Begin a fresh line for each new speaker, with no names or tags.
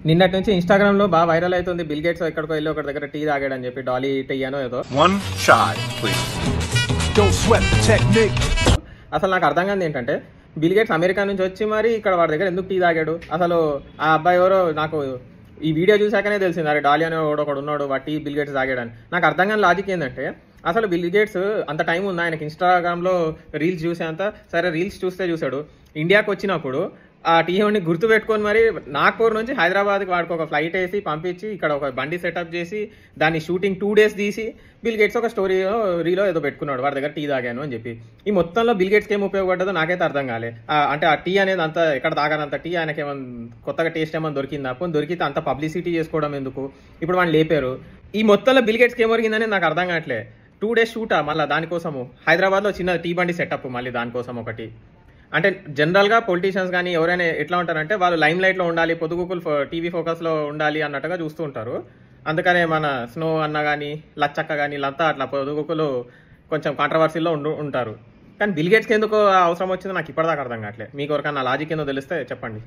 నిన్నటి నుంచి ఇన్స్టాగ్రామ్ లో బాగా వైరల్ అవుతుంది. బిల్ గేట్స్ ఎక్కడికో వెళ్ళి ఒక దగ్గర టీ తాగాడని చెప్పి, డాలీ టీ అనో ఏదో. అసలు నాకు అర్థం కాదు ఏంటంటే, బిల్ గేట్స్ అమెరికా నుంచి వచ్చి మరి ఇక్కడ వాడి దగ్గర ఎందుకు టీ తాగాడు? అసలు ఆ అబ్బాయి ఎవరో నాకు ఈ వీడియో చూసాకనే తెలిసింది, అరే డాలీ అనే ఒకడు ఉన్నాడు, వాడు టీ బిల్ గేట్స్ తాగాడని. నాకు అర్థం కాని లాజిక్ ఏంటంటే, అసలు బిల్ గేట్స్ అంత టైం ఉంది ఆయనకి ఇన్స్టాగ్రామ్ లో రీల్స్ చూసేంత? సరే రీల్స్ చూసాడు, ఇండియాకి వచ్చినప్పుడు ఆ టీఎంని గుర్తు పెట్టుకొని మరి నాగ్పూర్ నుంచి హైదరాబాద్కి వాడికి ఒక ఫ్లైట్ వేసి పంపించి ఇక్కడ ఒక బండి సెటప్ చేసి దాన్ని షూటింగ్ 2 days తీసి బిల్ గేట్స్ ఒక స్టోరీలో రీలో ఏదో పెట్టుకున్నాడు వాడి దగ్గర టీ తాగాను అని చెప్పి. ఈ మొత్తంలో బిల్ గేట్స్కి ఏం ఉపయోగపడ్డదో నాకైతే అర్థం కాలే. అంటే ఆ టీ అనేది అంత ఎక్కడ తాగానంత టీ ఆయనకి ఏమన్నా కొత్తగా టేస్ట్ ఏమన్నా దొరికిందా? పోనీ దొరికితే అంత పబ్లిసిటీ చేసుకోవడం ఎందుకు? ఇప్పుడు వాళ్ళు లేపారు. ఈ మొత్తంలో బిల్ గేట్స్కి ఏం జరిగిందని నాకు అర్థం కావట్లే. 2 days షూటా మళ్ళీ దానికోసము? హైదరాబాద్లో చిన్న టీ బండి సెటప్ మళ్ళీ దానికోసం ఒకటి. అంటే జనరల్గా పొలిటీషియన్స్ కానీ ఎవరైనా ఎట్లా ఉంటారంటే, వాళ్ళు లైమ్ లైట్లో ఉండాలి, పొద్దుగుకులు టీవీ ఫోకస్లో ఉండాలి అన్నట్టుగా చూస్తూ ఉంటారు. అందుకనే మన స్నో అన్న కానీ లచ్చక్క కానీ వీళ్ళంతా అట్లా పొద్దుగుకులు కొంచెం కాంట్రవర్సీలో ఉంటారు. కానీ బిల్ గేట్స్కి ఎందుకు అవసరం వచ్చిందో నాకు ఇప్పటిదాకా అర్థం కావట్లేదు. మీకు ఎవరికన్నా లాజిక్ ఏందో తెలిస్తే చెప్పండి.